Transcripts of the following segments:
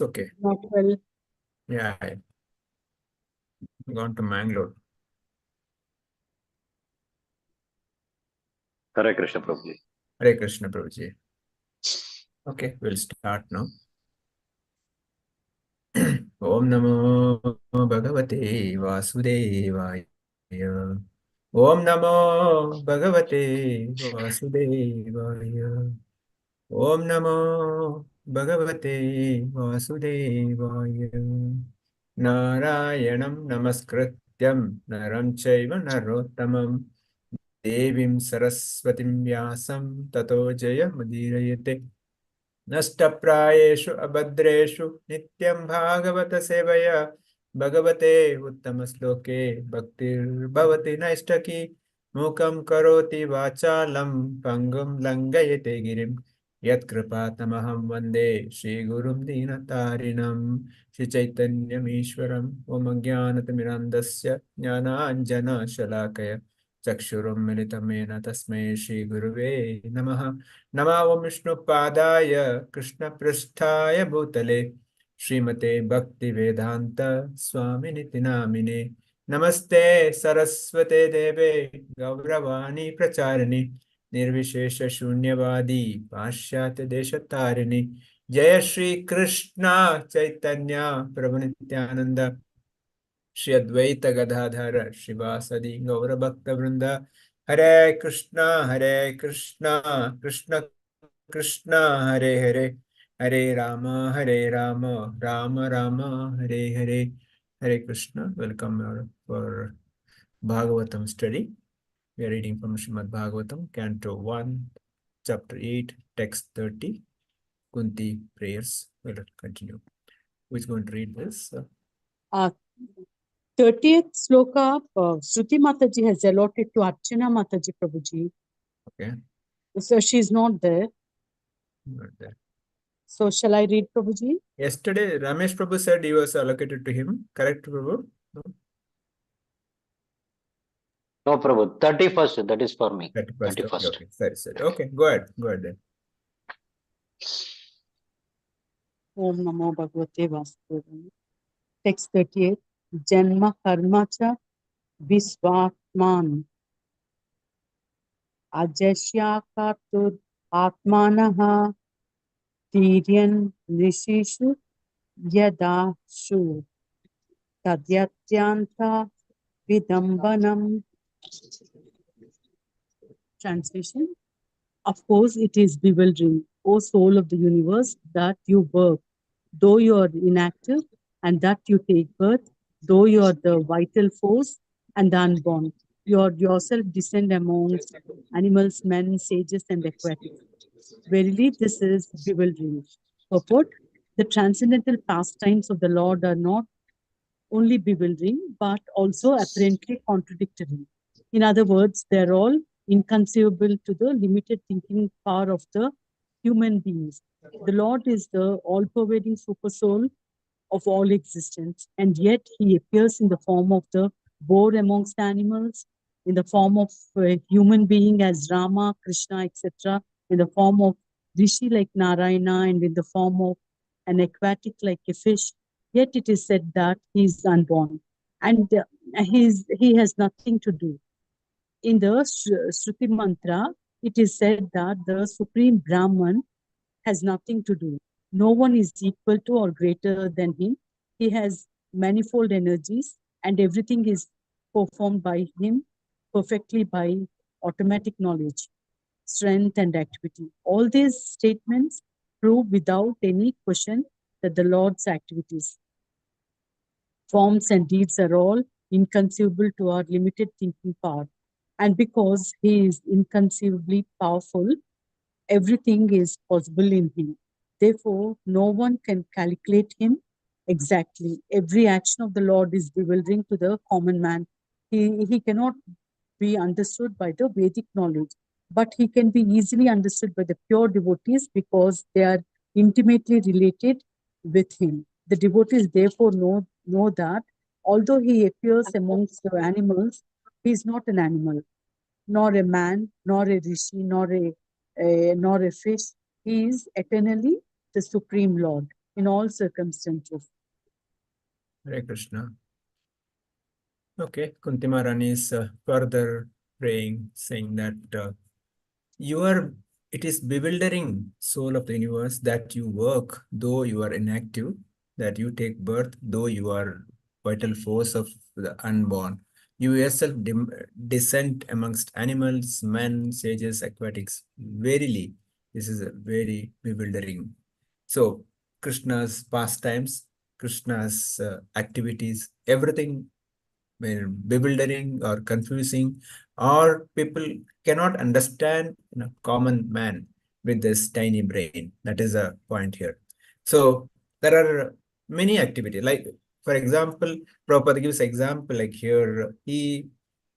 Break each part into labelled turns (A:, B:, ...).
A: Okay.
B: Not well.
A: Yeah, I'm gone to Mangalore.
C: Hare Krishna Prabhuji.
A: Hare Krishna, Prabhuji. Okay, we'll start now. Om Namo Bhagavate Vasudevaya. Om Namo Bhagavate Vasudevaya. Om Namo Bhagavate Vasudevaya. Narayanam Namaskrityam Naram Chaiva Narottamam Devim Saraswatim Vyasam Tato Jayamudirayate. नष्टप्रायेषु अभद्रेषु नित्यं भागवत सेवया भगवते उत्तमश्लोके भक्तिर्भवति नैष्टकी मूकं करोति वाचालं पङ्गुं लङ्घयते गिरिं यत्कृपातमहं वन्दे श्रीगुरुं दीनतारिणं श्रीचैतन्यमीश्वरम् ॐ ज्ञानतिमिरान्धस्य ज्ञानाञ्जनशलाकया चक्षुरुन्मिलितं येन तस्मै श्रीगुरुवे नमः। नमः ओं विष्णुपादाय कृष्णपृष्ठाय भूतले श्रीमते भक्तिवेदान्त स्वामिनिति नामिने। नमस्ते सरस्वते देवे गौरवाणी प्रचारिणि निर्विशेष शून्यवादी पाश्चात्य देशतारिणि। जय श्री कृष्ण चैतन्य प्रभु नित्यानंद श्री अद्वैत गदाधर शिवासदि गौर भक्त वृंद। हरे कृष्णा कृष्ण कृष्ण हरे हरे, हरे Ram Ram Ram Hare Hare. Hare Krishna. Welcome for Bhagavatam study. We are reading from Srimad Bhagavatam, Canto 1, Chapter 8, Text 30, Kunti Prayers. We'll continue. Who is going to read this?
B: 30th sloka, Shruti Mataji has allotted to Archana Mataji Prabhuji.
A: Okay.
B: So she's not there.
A: Not there.
B: So shall I read, Prabhuji?
A: Yesterday, Ramesh Prabhu said he was allocated to him. Correct, Prabhu? No?
C: No, Prabhu. 31st, that is for me.
A: 31st.
C: 31st.
A: Okay, sorry. Okay, go ahead then.
B: Om Namo Bhagavate Vasudevaya. Text 38. Janma karma cha visvatman ajasyakartur atmanaha tiryan rishishu yadashu tadyatyanta vidambanam. Translation. Of course, it is bewildering, O soul of the universe, that you work, though you are inactive, and that you take birth, though you are the vital force and the unborn. You are yourself descend amongst animals, men, sages, and aquatics. Verily, this is bewildering. Purport: the transcendental pastimes of the Lord are not only bewildering, but also apparently contradictory. In other words, they're all inconceivable to the limited thinking power of the human beings. The Lord is the all-pervading super soul of all existence, and yet he appears in the form of the boar amongst animals, in the form of a human being as Rama, Krishna, etc., in the form of Rishi like Narayana, and in the form of an aquatic like a fish. Yet it is said that he is unborn, and he has nothing to do. In the Shruti mantra, it is said that the supreme Brahman has nothing to do. No one is equal to or greater than him. He has manifold energies, and everything is performed by him perfectly by automatic knowledge, strength, and activity. All these statements prove without any question that the Lord's activities, forms, and deeds are all inconceivable to our limited thinking power. And because he is inconceivably powerful, everything is possible in him. Therefore, no one can calculate him exactly. Every action of the Lord is bewildering to the common man. He cannot be understood by the Vedic knowledge, but he can be easily understood by the pure devotees because they are intimately related with him. The devotees therefore know that although he appears amongst the animals, he is not an animal, nor a man, nor a rishi, nor a fish. He is eternally the Supreme Lord. in all circumstances.
A: Hare Krishna. Okay, Kunti Maharani is further praying, saying that you are, it is bewildering, soul of the universe, that you work though you are inactive, that you take birth though you are vital force of the unborn. You yourself descend amongst animals, men, sages, aquatics. Verily, this is a very bewildering. So, Krishna's pastimes, Krishna's activities, everything bewildering or confusing, or people cannot understand common man with this tiny brain. That is a point here. So there are many activities. Like for example, Prabhupada gives example like here he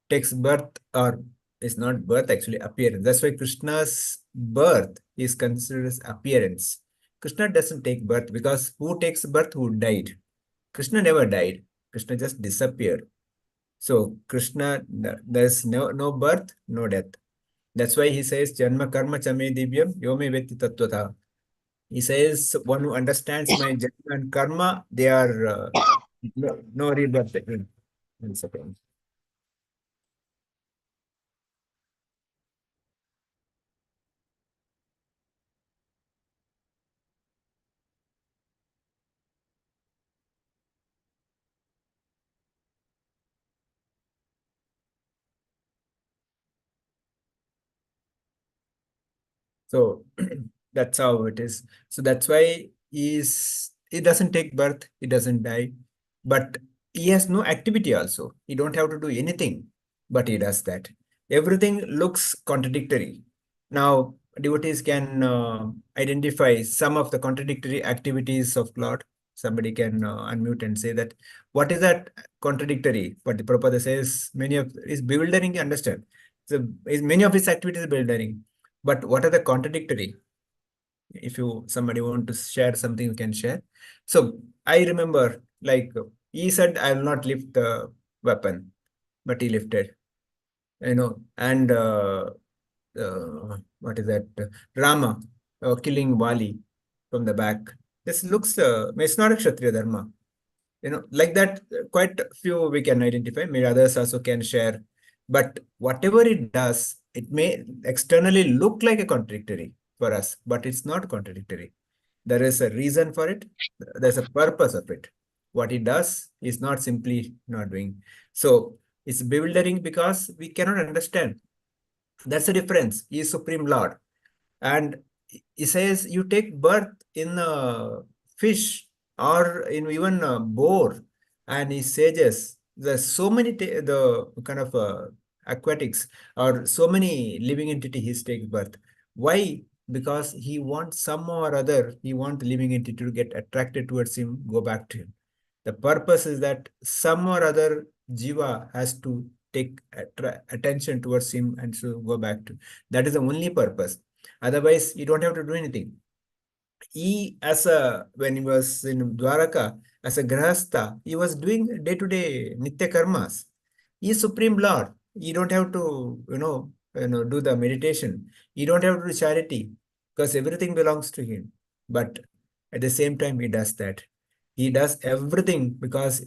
A: takes birth, or it's not birth actually, appearance. That's why Krishna's birth is considered as appearance. Krishna doesn't take birth because who takes birth? Who died? Krishna never died. Krishna just disappeared. So Krishna, there's no birth, no death. That's why he says, Janma karma chame divyam yome veti tattvata. He says, one who understands my janma and karma, they are no rebirth. One second. So that's how it is. So that's why he doesn't take birth, he doesn't die, but he has no activity also. He don't have to do anything, but he does that. Everything looks contradictory. Now, devotees can identify some of the contradictory activities of Lord. Somebody can unmute and say that, what is that contradictory? But the Prabhupada says many of is bewildering to understand. So many of his activities are bewildering. But what are the contradictory? If you somebody want to share something, you can share. So I remember, like he said, I will not lift the weapon, but he lifted. And what is that? Rama killing Vali from the back. This looks, it's not a Kshatriya Dharma. Like that, quite few we can identify. Maybe others also can share. But whatever it does, it may externally look like a contradictory for us, but it's not contradictory. There is a reason for it. There's a purpose of it. What he does is not simply not doing. So it's bewildering because we cannot understand. That's the difference. He is Supreme Lord. And he says you take birth in a fish or in even a boar, and he says there's so many the kind of aquatics or so many living entity he takes birth. Why? Because he wants some or other, he wants the living entity to get attracted towards him, go back to him. The purpose is that some or other jiva has to take attention towards him and to go back to. That is the only purpose. Otherwise, you don't have to do anything. When he was in Dwaraka, as a grahastha, he was doing day-to-day nitya karmas. He is Supreme Lord. You don't have to, do the meditation. You don't have to do charity because everything belongs to him. But at the same time, he does that. He does everything because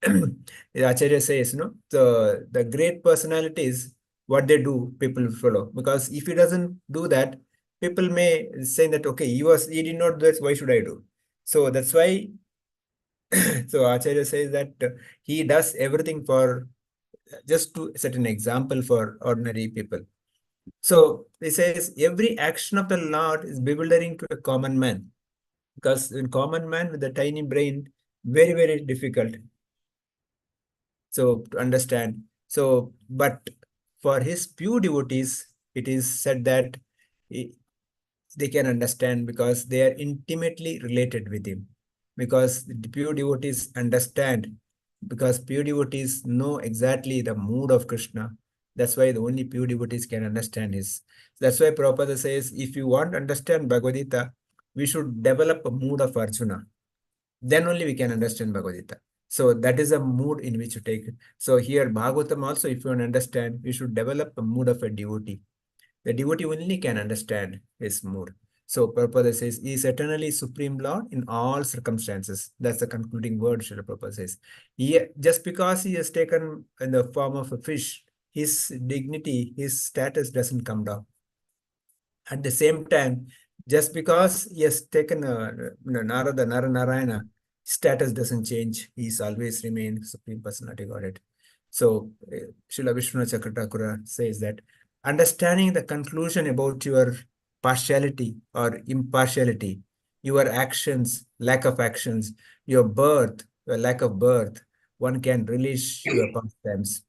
A: the Acharya says, the great personalities, what they do, people follow. Because if he doesn't do that, people may say that, okay, he did not do this, why should I do? So that's why, so Acharya says that he does everything for, just to set an example for ordinary people. So he says every action of the Lord is bewildering to a common man. Because in common man with a tiny brain, very, very difficult. So to understand. So, but for his pure devotees, it is said that they can understand because they are intimately related with him. Because the pure devotees understand, because pure devotees know exactly the mood of Krishna. That's why the only pure devotees can understand his. That's why Prabhupada says, if you want to understand Bhagavad Gita, we should develop a mood of Arjuna. Then only we can understand Bhagavad Gita. So that is a mood in which you take. So here Bhagavatam also, if you want to understand, we should develop a mood of a devotee. The devotee only can understand his mood. So Prabhupada says, he is eternally Supreme Lord in all circumstances. That's the concluding word Srila Prabhupada says. Just because he has taken in the form of a fish, his dignity, his status doesn't come down. At the same time, just because he has taken Narada, Narayana, status doesn't change. He's always remained Supreme Personality Godhead. So Srila Vishnu Chakra says that understanding the conclusion about your partiality or impartiality, your actions, lack of actions, your birth, your lack of birth, one can release your pastimes.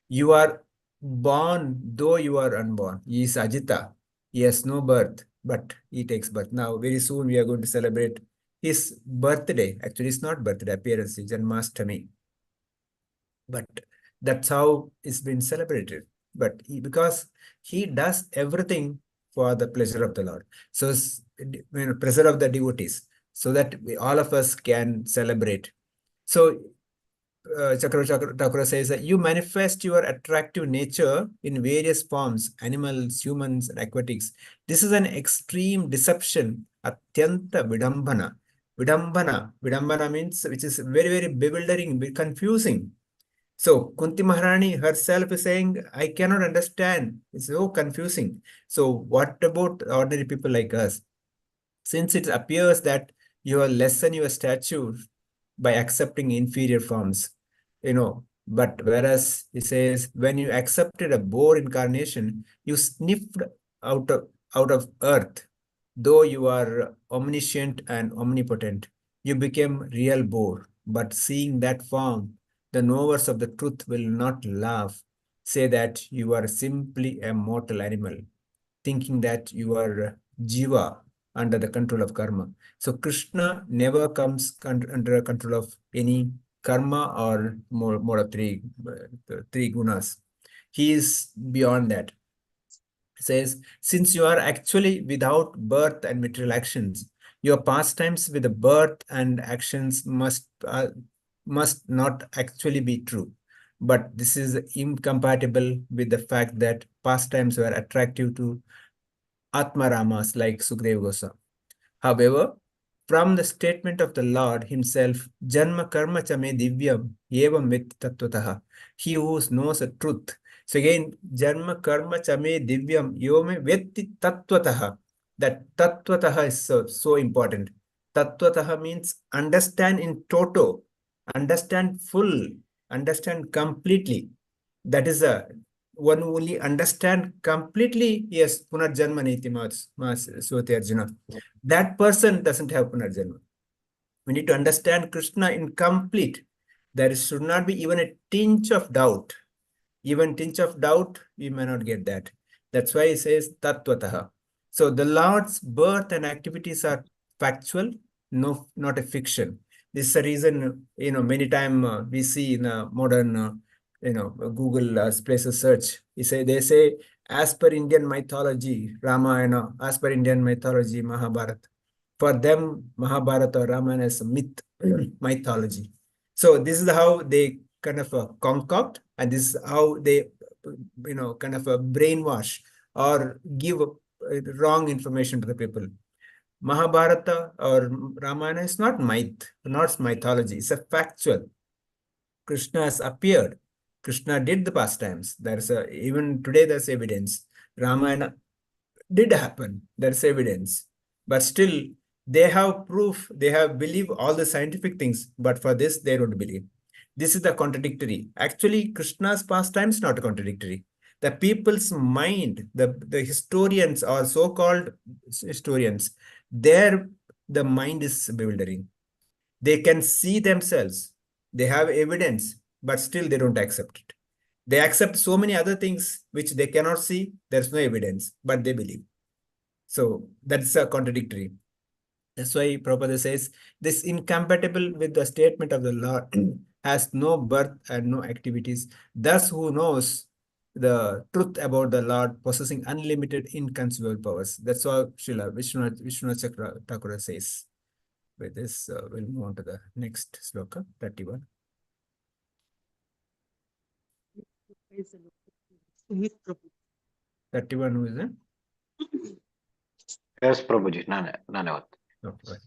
A: You are born, though you are unborn. He is Ajita. He has no birth, but he takes birth. Now, very soon we are going to celebrate his birthday. Actually, it's not birthday, appearance, it's Janmashtami. But that's how it's been celebrated. But because he does everything for the pleasure of the Lord. So, pleasure of the devotees, so that all of us can celebrate. So Chakra says that you manifest your attractive nature in various forms, animals, humans, and aquatics. This is an extreme deception, atyanta vidambana. Vidambana means, which is very, very bewildering, confusing. So Kunti Maharani herself is saying, I cannot understand. It's so confusing. So what about ordinary people like us? Since it appears that you are lessen your stature by accepting inferior forms, but whereas he says, when you accepted a boar incarnation, you sniffed out of earth, though you are omniscient and omnipotent, you became real boar. But seeing that form, the knowers of the truth will not laugh, say that you are simply a mortal animal, thinking that you are jiva under the control of karma. So Krishna never comes under control of any karma or more of three gunas. He is beyond that. Says, since you are actually without birth and material actions, your pastimes with the birth and actions must not actually be true. But this is incompatible with the fact that pastimes were attractive to Atmaramas like Sukadeva Goswami. However, from the statement of the Lord himself, Janma karma chame divyam evam mit tattvataha, he who knows the truth. So again, Janma karma chame divyam evam vetti tattvataha. That tattvataha is so important. Tattvataha means understand in toto, understand full, understand completely. That is a one only understand completely. Yes, punarjanma niti mas Swati Arjuna. That person doesn't have punarjanma. We need to understand Krishna in complete. There should not be even a tinge of doubt. Even tinge of doubt, we may not get that. That's why he says tattvataha. So the Lord's birth and activities are factual, no, not a fiction. This is the reason, many times we see in a modern, Google places search. They say, as per Indian mythology, Ramayana, as per Indian mythology, Mahabharata. For them, Mahabharata or Ramayana is a myth, mythology. So this is how they kind of concoct, and this is how they, kind of brainwash or give wrong information to the people. Mahabharata or Ramayana is not not mythology. It's a factual. Krishna has appeared. Krishna did the pastimes. Even today there's evidence. Ramayana did happen. There's evidence. But still, they have proof. They have believed all the scientific things. But for this, they don't believe. This is the contradictory. Actually, Krishna's pastime is not contradictory. The people's mind, the historians or so-called historians, the mind is bewildering. They can see themselves. They have evidence, but still they don't accept it. They accept so many other things which they cannot see. There's no evidence, but they believe. So that's a contradictory. That's why Prabhupada says this incompatible with the statement of the Lord has no birth and no activities. Thus, who knows the truth about the Lord possessing unlimited inconceivable powers. That's what Srila Vishnu Chakra Thakura says. With this, we'll move on to the next sloka, 31.
B: Praise the Lord. Sumit Prabhu.
A: 31, who is it?
C: Yes, Prabhuji. Nanavat.
A: Okay.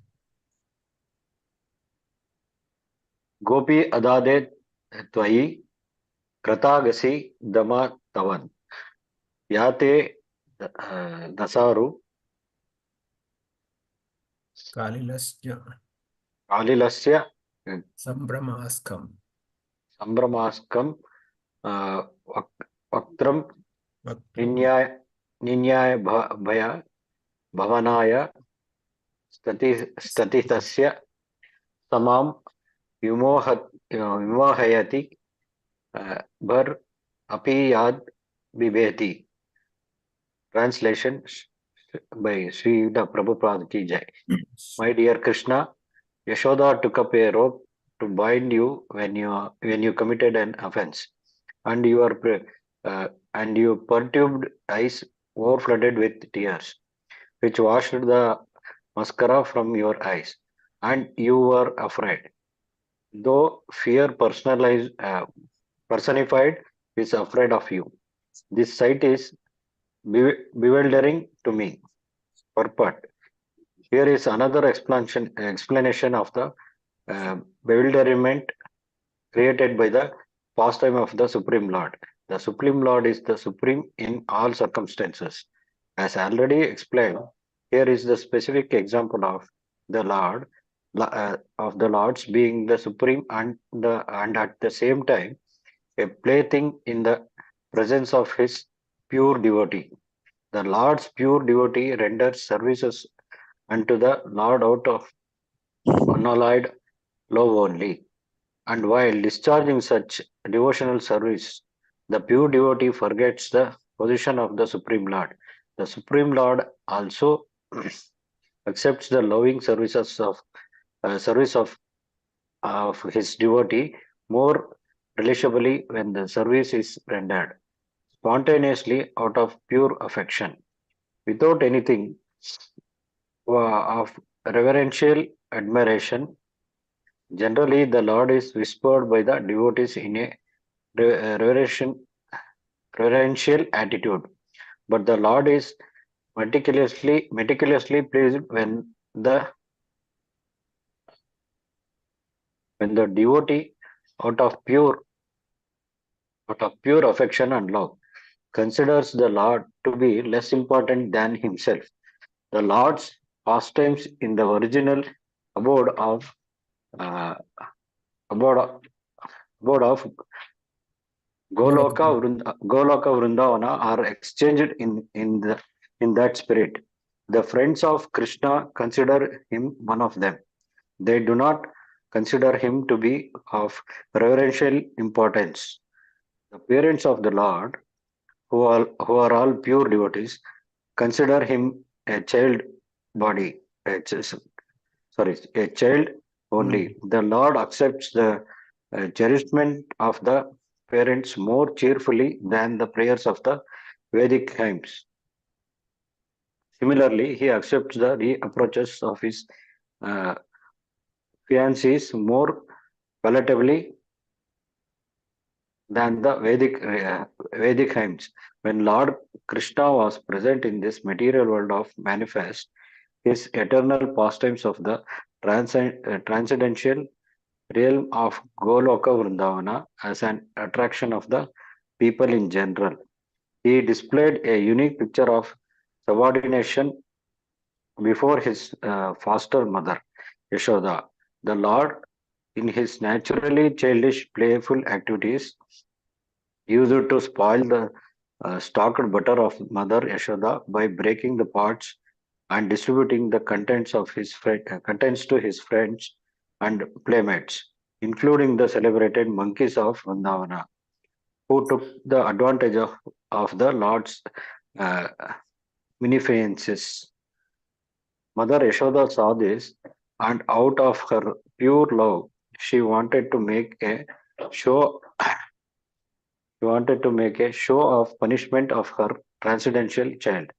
C: Gopi adade twayi kratagasi dama tavan. Yate dasaru
A: Kalilasya
C: alilasya
A: Sambramaskam.
C: sambramaskam vaktram
A: Vaktram
C: ninyaya bhaya bhavanaya statitasya samam विमोहयति भर अपि याद बिभेति. Translation by Sri Prabhupada Ki Jai. My dear Krishna, Yashoda took up a rope to bind you when you committed an offense, and your perturbed eyes overflooded with tears, which washed the mascara from your eyes, and you were afraid. Though fear personified is afraid of you. This sight is bewildering to me. Purport. Here is another explanation of the bewilderment created by the pastime of the Supreme Lord. The Supreme Lord is the supreme in all circumstances. As already explained, here is the specific example of the Lord of the Lord's being the supreme and at the same time a plaything in the presence of his pure devotee. The Lord's pure devotee renders services unto the Lord out of unalloyed love only. And while discharging such devotional service, the pure devotee forgets the position of the Supreme Lord. The Supreme Lord also accepts the loving service of his devotee more relishably when the service is rendered spontaneously out of pure affection, without anything of reverential admiration. Generally, the Lord is whispered by the devotees in a reverential attitude, but the Lord is meticulously pleased when the devotee, out of pure affection and love, considers the Lord to be less important than himself. The Lord's pastimes in the original abode of uh, abode, abode of
A: Golokam.
C: Goloka Vrindavana are exchanged in that spirit. The friends of Krishna consider him one of them. They do not consider him to be of reverential importance. The parents of the Lord, who are all pure devotees, consider him a child body, a child only. The Lord accepts the cherishment of the parents more cheerfully than the prayers of the Vedic hymns. Similarly, he accepts the approaches of his uh, fiancés more palatably than the Vedic hymns. When Lord Krishna was present in this material world of manifest, his eternal pastimes of the transcendental realm of Goloka Vrindavana as an attraction of the people in general. He displayed a unique picture of subordination before his foster mother, Yashoda. The Lord, in his naturally childish, playful activities, used to spoil the stocked butter of Mother Yashoda by breaking the pots and distributing the contents to his friends and playmates, including the celebrated monkeys of Vrindavana, who took the advantage of the Lord's uh, munificence. Mother Yashoda saw this, and out of her pure love, she wanted to make a show. She wanted to make a show of punishment of her transcendental child.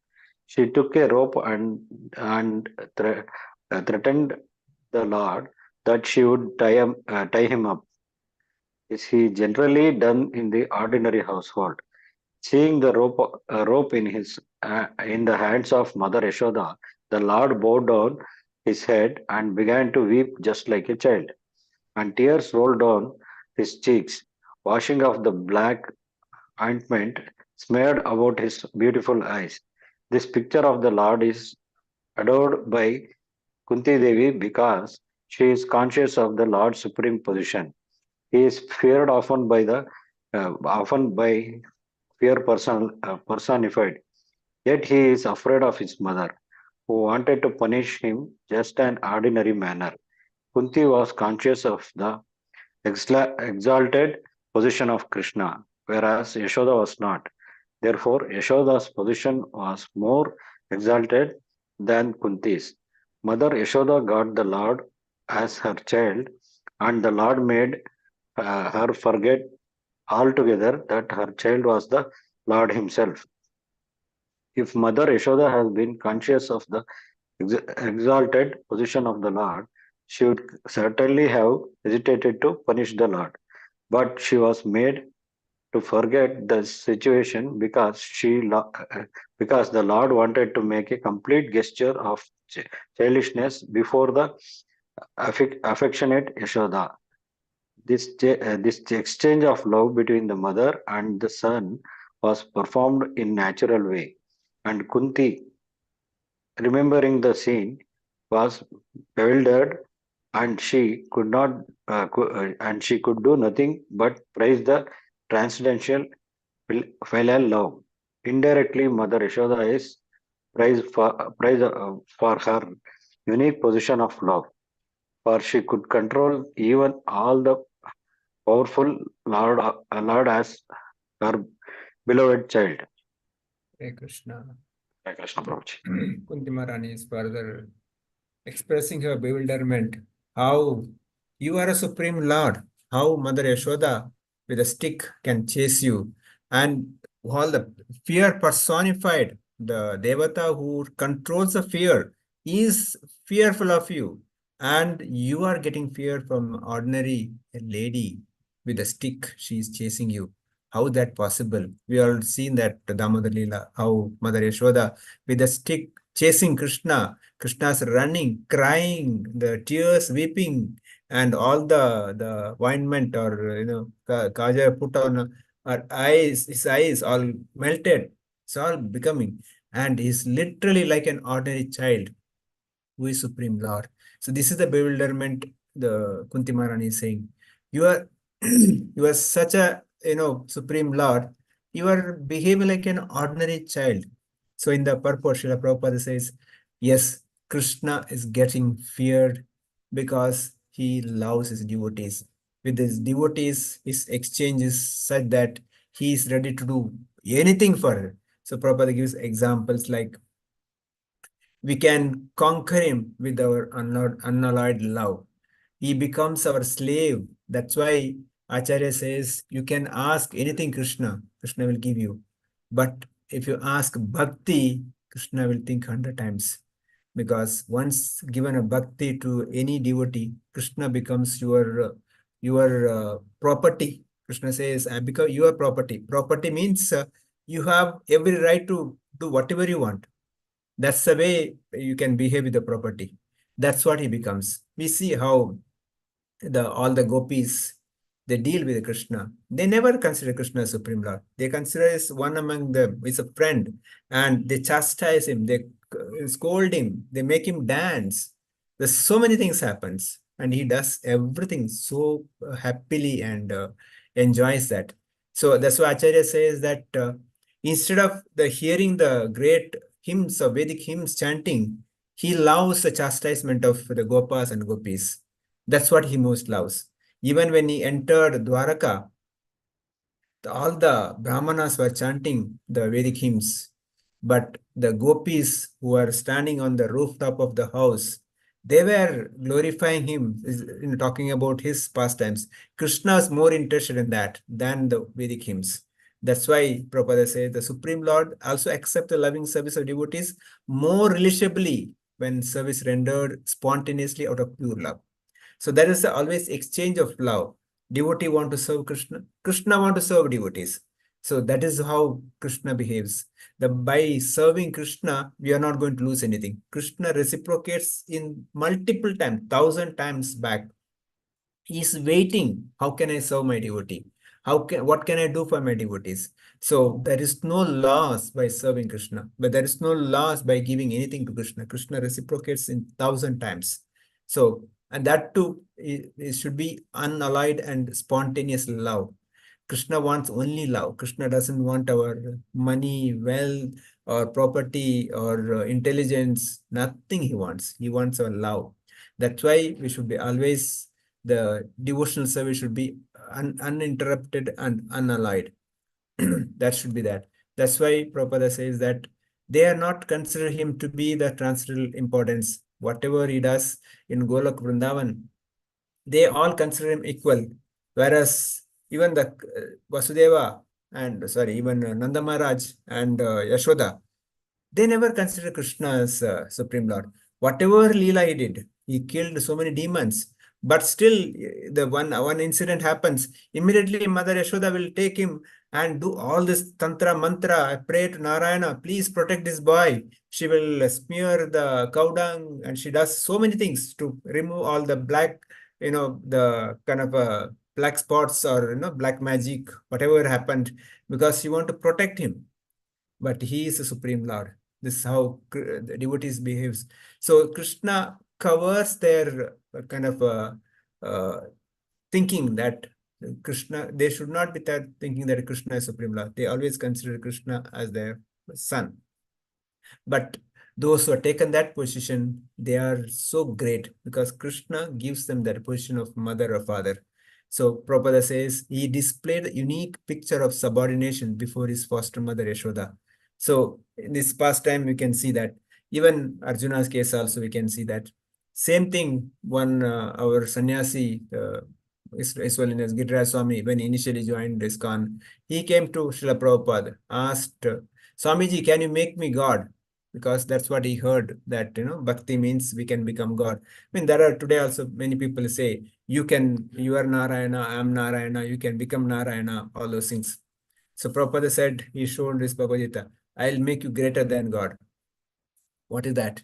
C: She took a rope and threatened the Lord that she would tie him up. Is he generally done in the ordinary household? Seeing the rope in the hands of Mother Yashoda, The Lord bowed down his head and began to weep just like a child, and tears rolled down his cheeks, washing off the black ointment smeared about his beautiful eyes. This picture of the Lord is adored by Kunti Devi because she is conscious of the Lord's supreme position. He is feared often by fear personified. Yet he is afraid of his mother, who wanted to punish him just an ordinary manner. Kunti was conscious of the exalted position of Krishna, whereas Yashoda was not. Therefore, Yashoda's position was more exalted than Kunti's. Mother Yashoda got the Lord as her child, and the Lord made her forget altogether that her child was the Lord Himself. If Mother Yashoda has been conscious of the exalted position of the Lord, she would certainly have hesitated to punish the Lord. But she was made to forget the situation because the Lord wanted to make a complete gesture of childishness before the affectionate Yashoda. This exchange of love between the mother and the son was performed in natural way, and Kunti, remembering the scene, was bewildered, and she could do nothing but praise the transcendental filial love. Indirectly, Mother Yashoda is praised for her unique position of love, for she could control even all the powerful Lord as her beloved child.
A: Hare Krishna.
C: Hare Krishna Prabhuji.
A: Kunti Maharani is further expressing her bewilderment. How you are a supreme Lord. How Mother Yashoda with a stick can chase you. And all the fear personified, the Devata who controls the fear is fearful of you. And you are getting fear from ordinary lady with a stick. She is chasing you. How that possible? We all seen that Damodar Leela, how Mother Yashoda with a stick chasing Krishna. Krishna's running, crying, the tears weeping, and all the ointment or kaja put on her eyes, his eyes all melted. It's all becoming, and he's literally like an ordinary child who is Supreme Lord. So this is the bewilderment the Kunti Maharani is saying. You are you are such a Supreme Lord. You are behaving like an ordinary child. So in the purport, Srila Prabhupada says, yes, Krishna is getting feared because he loves his devotees. With his devotees, his exchange is such that he is ready to do anything for her. So Prabhupada gives examples like we can conquer him with our unalloyed love. He becomes our slave. That's why Acharya says you can ask anything Krishna, Krishna will give you. But if you ask bhakti, Krishna will think 100 times. Because once given a bhakti to any devotee, Krishna becomes your property. Krishna says, I become your property. Property means you have every right to do whatever you want. That's the way you can behave with the property. That's what he becomes. We see how all the gopis, they deal with Krishna. They never consider Krishna as Supreme Lord. They consider as one among them, is a friend, and they chastise him, they scold him, they make him dance. There's so many things happens, and he does everything so happily and enjoys that. So that's why Acharya says that instead of the hearing the great hymns of Vedic hymns chanting, he loves the chastisement of the gopas and gopis. That's what he most loves. Even when he entered Dwaraka, all the Brahmanas were chanting the Vedic hymns, but the gopis who were standing on the rooftop of the house, they were glorifying him, talking about his pastimes. Krishna is more interested in that than the Vedic hymns. That's why Prabhupada says the Supreme Lord also accepts the loving service of devotees more relishable when service rendered spontaneously out of pure love. So there is always exchange of love. Devotee want to serve Krishna. Krishna want to serve devotees. So that is how Krishna behaves. By serving Krishna, we are not going to lose anything. Krishna reciprocates in multiple times, 1,000 times back. He's waiting. How can I serve my devotee? What can I do for my devotees? So there is no loss by serving Krishna, but there is no loss by giving anything to Krishna. Krishna reciprocates in 1,000 times. So, and that too, it should be unalloyed and spontaneous love. Krishna wants only love. Krishna doesn't want our money, wealth, or property, or intelligence. Nothing he wants. He wants our love. That's why we should be always, the devotional service should be uninterrupted and unalloyed. That should be that. That's why Prabhupada says that they are not consider him to be the transcendental importance. Whatever he does in Golok Vrindavan, they all consider him equal. Whereas even the Vasudeva and even Nanda Maharaj and Yashoda, they never consider Krishna as Supreme Lord. Whatever Leela he did, he killed so many demons. But still, the one incident happens. Immediately, Mother Yashoda will take him and do all this tantra mantra. I pray to Narayana, please protect this boy. She will smear the cow dung, and she does so many things to remove all the black, the kind of black spots, or black magic, whatever happened, because she want to protect him. But he is the Supreme Lord. This is how the devotees behaves. So Krishna covers their kind of thinking that Krishna, they should not be thinking that Krishna is Supreme Lord. They always consider Krishna as their son. But those who have taken that position, they are so great because Krishna gives them that position of mother or father. So Prabhupada says he displayed a unique picture of subordination before his foster mother Yashoda. So in this pastime, we can see that. Even Arjuna's case also, we can see that. Same thing, one our sannyasi, His Holiness Giriraj Swami, when he initially joined ISKCON, he came to Srila Prabhupada, asked, Swamiji, can you make me God? Because that's what he heard, that bhakti means we can become God. I mean, there are today also many people say, you are Narayana, I am Narayana, you can become Narayana, all those things. So Prabhupada said, he showed this Bhagavad Gita, I'll make you greater than God. What is that?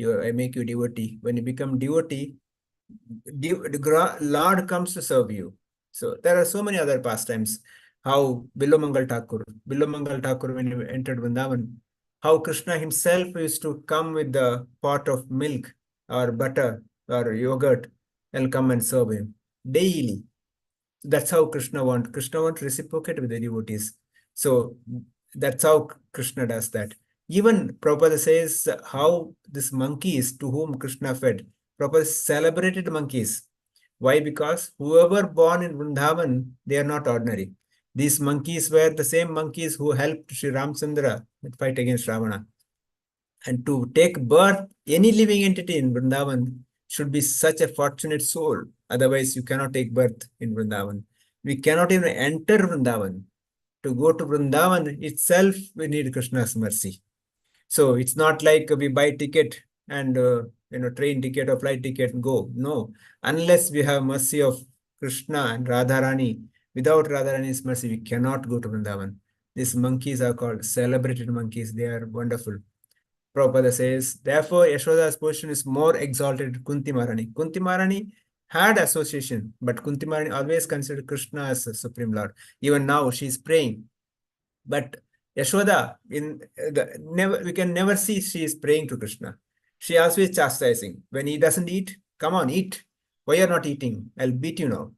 A: I make you devotee. When you become devotee, the Lord comes to serve you. So there are so many other pastimes. How Bilomangal Thakur, when he entered Vrindavan, how Krishna himself used to come with the pot of milk or butter or yogurt and come and serve him daily. That's how Krishna wants to reciprocate with the devotees. So that's how Krishna does that. Even Prabhupada says how these monkeys to whom Krishna fed, Prabhupada celebrated monkeys. Why? Because whoever born in Vrindavan, they are not ordinary. These monkeys were the same monkeys who helped Sri Ramchandra fight against Ravana. And to take birth, any living entity in Vrindavan should be such a fortunate soul. Otherwise, you cannot take birth in Vrindavan. We cannot even enter Vrindavan. To go to Vrindavan itself, we need Krishna's mercy. So it's not like we buy ticket and train ticket or flight ticket and go. No, unless we have mercy of Krishna and Radharani, without Radharani's mercy, we cannot go to Vrindavan. These monkeys are called celebrated monkeys. They are wonderful. Prabhupada says, therefore, Yashoda's position is more exalted Kunti Maharani. Kunti Maharani had association, but Kunti Maharani always considered Krishna as the Supreme Lord. Even now, she is praying. But Yashoda, we can never see she is praying to Krishna. She always chastising. When he doesn't eat, come on, eat. Why you're not eating? I'll beat you now.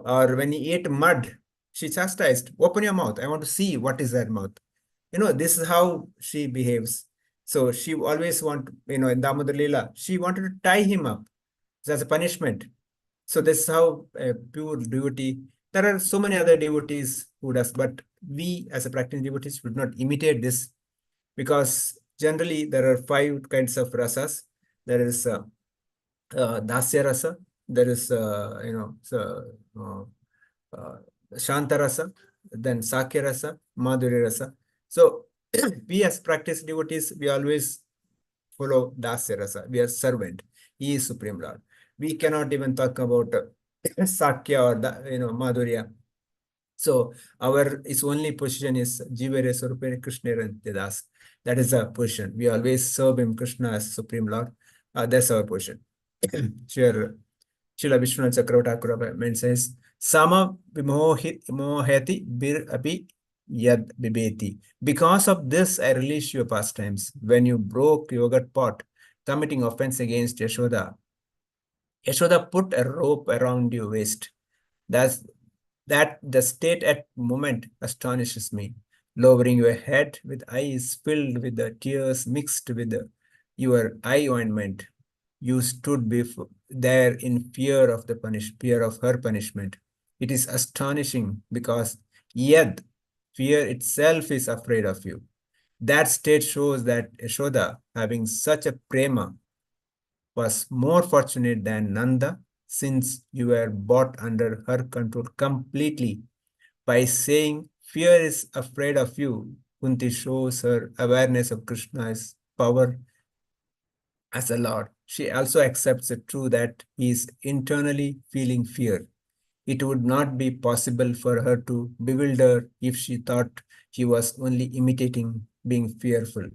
A: Or when he ate mud, she chastised. Open your mouth. I want to see what is that mouth. This is how she behaves. So she always in Damodar Leela, she wanted to tie him up as a punishment. So this is how a pure devotee. There are so many other devotees who does, but we as a practicing devotees should not imitate this, because generally there are 5 kinds of rasas. There is dasya rasa. There is shanta rasa. Then sakya rasa, madhurya rasa. So we as practice devotees, we always follow dasya rasa. We are servant. He is Supreme Lord. We cannot even talk about Sakya or Madhurya. So our its only position is Jivere Swarupe Krishna Das. That is our position. We always serve him, Krishna, as Supreme Lord. That's our position. Sure. Srila Vishwanath Chakravarti mentions Sama Vimohati Bir Api Yad Bibeti. Because of this, I release your pastimes. When you broke yogurt pot, committing offense against Yashoda, Yashoda put a rope around your waist. That's that the state at moment astonishes me. Lowering your head with eyes filled with the tears mixed with your eye ointment, you stood there in fear of her punishment. It is astonishing because yet fear itself is afraid of you. That state shows that Yashoda, having such a prema, was more fortunate than Nanda, since you were brought under her control completely. By saying fear is afraid of you, Kunti shows her awareness of Krishna's power as a Lord. She also accepts the truth that he is internally feeling fear. It would not be possible for her to bewilder if she thought he was only imitating being fearful.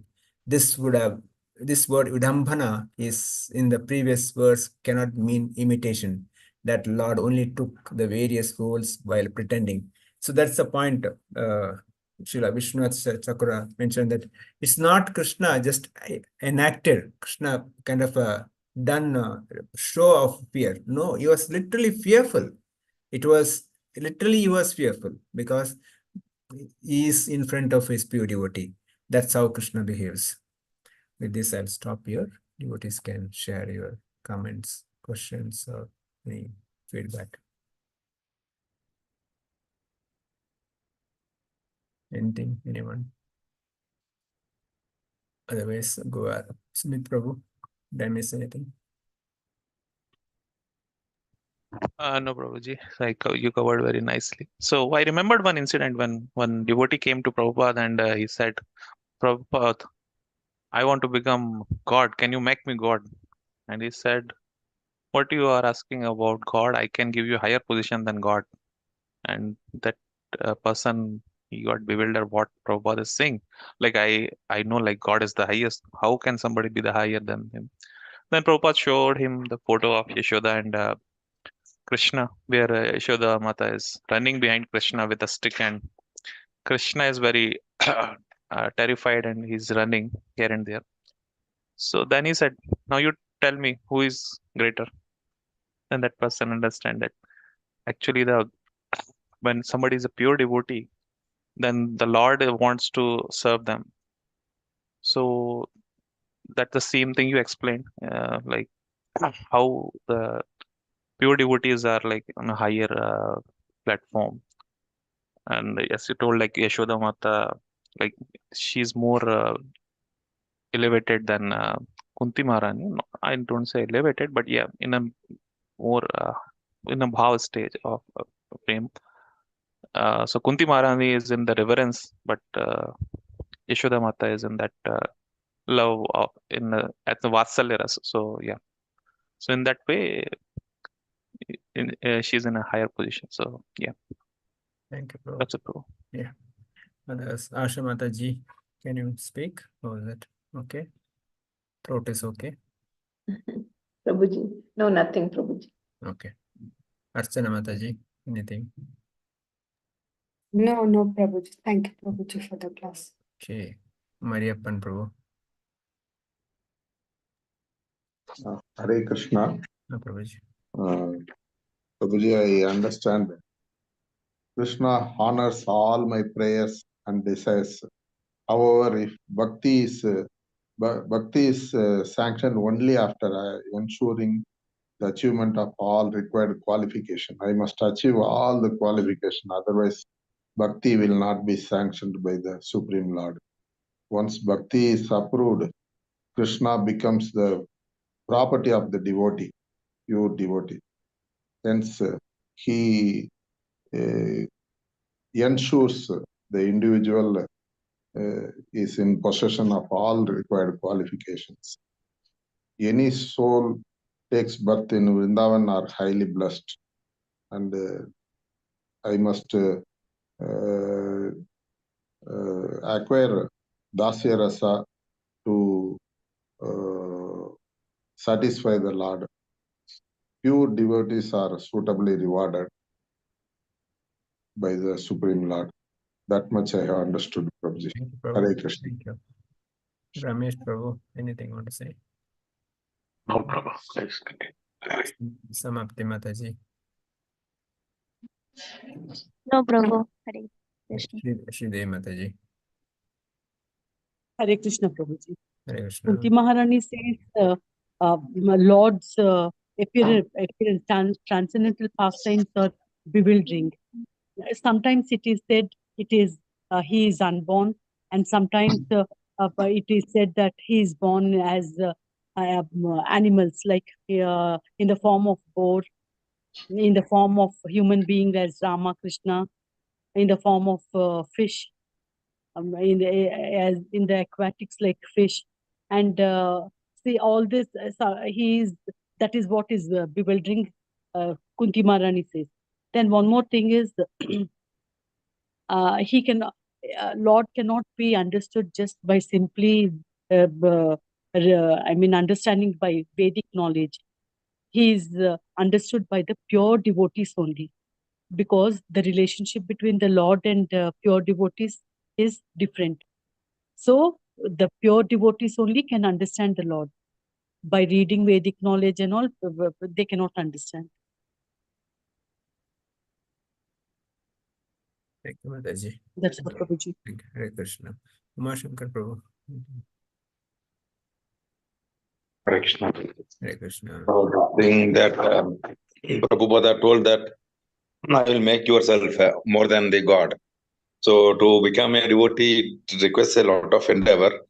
A: This would have this word udambhana is in the previous verse cannot mean imitation. That Lord only took the various roles while pretending. So that's the point. Srila Vishwanath Chakra mentioned that it's not Krishna just enacted. Krishna kind of done show of fear. No, he was literally fearful. It was literally he was fearful because he is in front of his pure devotee. That's how Krishna behaves. With this, I'll stop here. Devotees can share your comments, questions, or any feedback. Anything, anyone? Otherwise, go ahead. Smith Prabhu, did I miss anything?
D: No, Prabhuji, you covered very nicely. So I remembered one incident when one devotee came to Prabhupada and he said, Prabhupada, I want to become God. Can you make me God? And he said, what you are asking about God, I can give you higher position than God. And that person, he got bewildered what Prabhupada is saying. Like I know like God is the highest. How can somebody be the higher than him? Then Prabhupada showed him the photo of Yashoda and Krishna, where Yashoda Mata is running behind Krishna with a stick, and Krishna is very terrified and he's running here and there. So then he said, now you tell me who is greater. Then that person understand that actually the when somebody is a pure devotee, then the Lord wants to serve them. So that's the same thing you explained, like how the pure devotees are like on a higher platform. And yes, you told like Yashoda Mata, like she's more elevated than Kunti Maharani. No, I don't say elevated, but yeah, in a more in a bhav stage of prem. So Kunti Maharani is in the reverence, but Yashoda Mata is in that love of in at the Vatsalya rasa. So yeah, so in that way, she's in a higher position. So yeah,
A: Thank you, Prabhu.
D: that's a pro.
A: Yeah. Others, Asha Mataji, can you speak? Or is that okay? Throat is okay.
E: Prabhuji. No, nothing, Prabhuji.
A: Okay. Archana Mataji, anything?
F: No, no, Prabhuji. Thank you, Prabhuji, for the class.
A: Okay. Mariappan Prabhu.
G: Hare Krishna.
A: No, Prabhuji.
G: Prabhuji, I understand. Krishna honors all my prayers and desires. However, if bhakti is sanctioned only after ensuring the achievement of all required qualification. I must achieve all the qualification. Otherwise, bhakti will not be sanctioned by the Supreme Lord. Once bhakti is approved, Krishna becomes the property of the devotee, pure devotee. Hence, he ensures the individual is in possession of all required qualifications. Any soul takes birth in Vrindavan are highly blessed. And I must acquire dasya rasa to satisfy the Lord. Pure devotees are suitably rewarded by the Supreme Lord. That much I have understood, Prabhuji.
A: Thank you,
G: Hare
A: Prabhu.
G: Krishna.
A: Thank you. Ramesh Prabhu, anything you want to say?
C: No problem. Please continue.
A: Samapti Mataji.
H: No, Prabhu. Hare Krishna.
A: Shri Mataji.
B: Hare Krishna, Prabhuji.
A: Hare Krishna.
B: Kunti Maharani says, Lord's transcendental pastimes are bewildering. Sometimes it is said he is unborn, and sometimes it is said that he is born as animals, like in the form of boar, in the form of human being as Rama Krishna, in the form of fish, in the aquatics like fish, and see all this. That is what is bewildering. Kunti Maharani says. Then one more thing is Lord cannot be understood just by simply understanding by Vedic knowledge. He is understood by the pure devotees only, because the relationship between the Lord and pure devotees is different. So the pure devotees only can understand the Lord. By reading Vedic knowledge and all, they cannot understand.
A: Thank you, Mataji.
B: That's what Prabhuji.
A: Thank you. Hare Krishna. Uma Shankar Prabhu.
I: Hare Krishna.
A: Hare Krishna.
I: Thing that Prabhupada told that I will make yourself more than the God. So to become a devotee, it requires a lot of endeavor.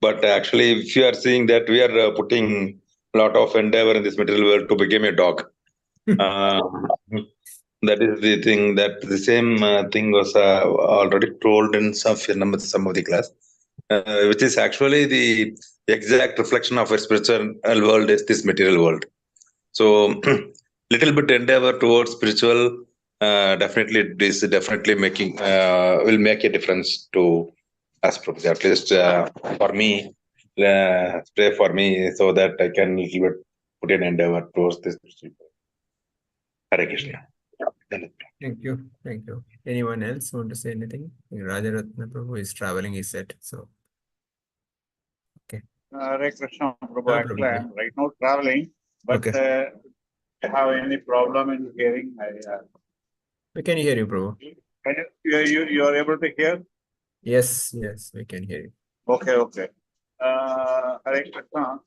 I: But actually, if you are seeing that we are putting a lot of endeavor in this material world to become a dog. That is the thing, that the same thing was already told in some of the class, which is actually the exact reflection of a spiritual world is this material world. So little bit endeavor towards spiritual definitely making will make a difference to us, at least for me. Pray for me so that I can little bit put an endeavor towards this. Hare Krishna.
A: Thank you. Thank you. Anyone else want to say anything? Rajaratna Prabhu is traveling, he said. So,
J: Hare Krishna, Prabhu.
A: No
J: Actually,
A: problem.
J: I am right now traveling, but
A: Okay.
J: I have any problem in hearing?
A: We can hear you, Prabhu.
J: Can you are able to hear?
A: Yes, yes, we can hear you.
J: Okay, okay. Hare Krishna.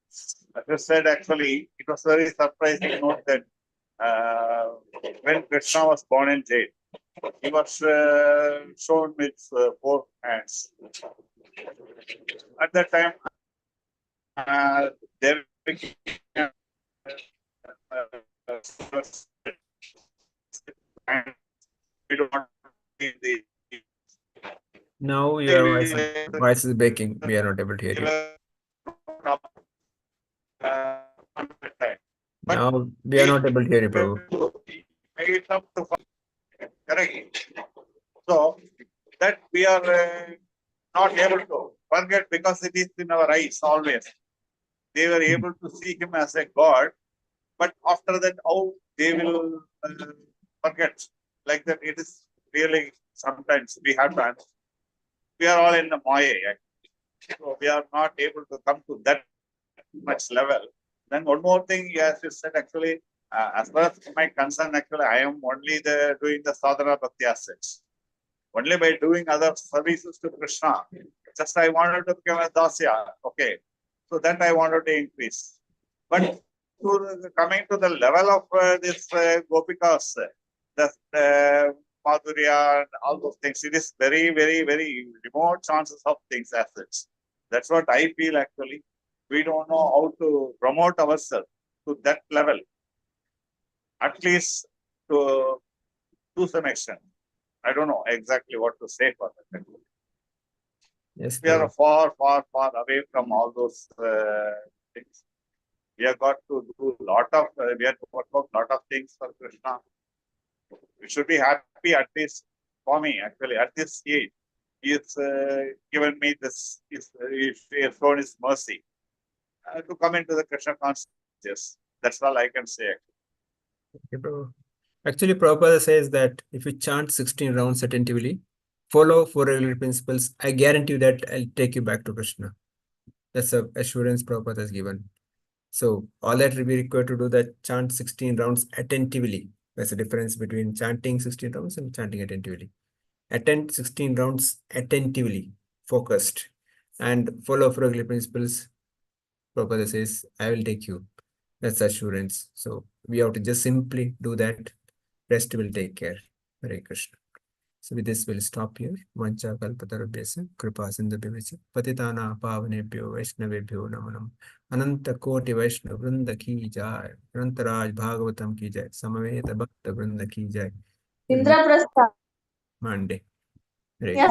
J: As I said, actually, it was very surprising to note that when Krishna was born in jail, he was shown with 4 hands. At that time, there we don't see the
A: Now your voice is breaking. We are not able to hear you. Now we are not able to hear you, Prabhu.
J: It's up to correct. So that we are not able to forget, because it is in our eyes always. They were able to see him as a God, but after that, how they will forget. Like that, it is really sometimes we have to. We are all in the Maya, actually. So we are not able to come to that much level. Then one more thing, as you said, actually, as far as my concern, actually, I am only doing the sadhana bhakti assets. Only by doing other services to Krishna. Just I wanted to become a dasya. Okay. So that I wanted to increase. But coming to the level of this gopikas, the Madhurya and all those things, it is very, very, very remote chances of things as such. That's what I feel actually. We don't know how to promote ourselves to that level. At least to some extent. I don't know exactly what to say for that.
A: Yes,
J: We are
A: Prabhu.
J: far, far, far away from all those things. We have got to do a lot of, we have to work out a lot of things for Krishna. We should be happy at least for me, actually, at this age. He's given me this, he has shown his mercy to come into the Krishna consciousness. That's all I can say.
A: Okay, Prabhu. Actually, Prabhupada says that if you chant 16 rounds attentively, follow 4 regular principles, I guarantee you that I'll take you back to Krishna. That's the assurance Prabhupada has given. So all that will be required to do that, chant 16 rounds attentively. There's a difference between chanting 16 rounds and chanting attentively. Attend 16 rounds attentively, focused, and follow 4 regular principles. Prabhupada says, I will take you. That's assurance. So we have to just simply do that. Rest will take care. Hare Krishna. So with this, we'll stop here. Vancha kalpatarabhyasa kripa sindhubhyavach patitana pavanebhyo vaishnavebhyo namanam ananta koti vaishnav vrinda ki jai Anantaraj Bhagavatam ki jai Samaveta Bhakta vrinda ki jai.
H: Indraprastha.
A: Monday. Hare
H: Yeah.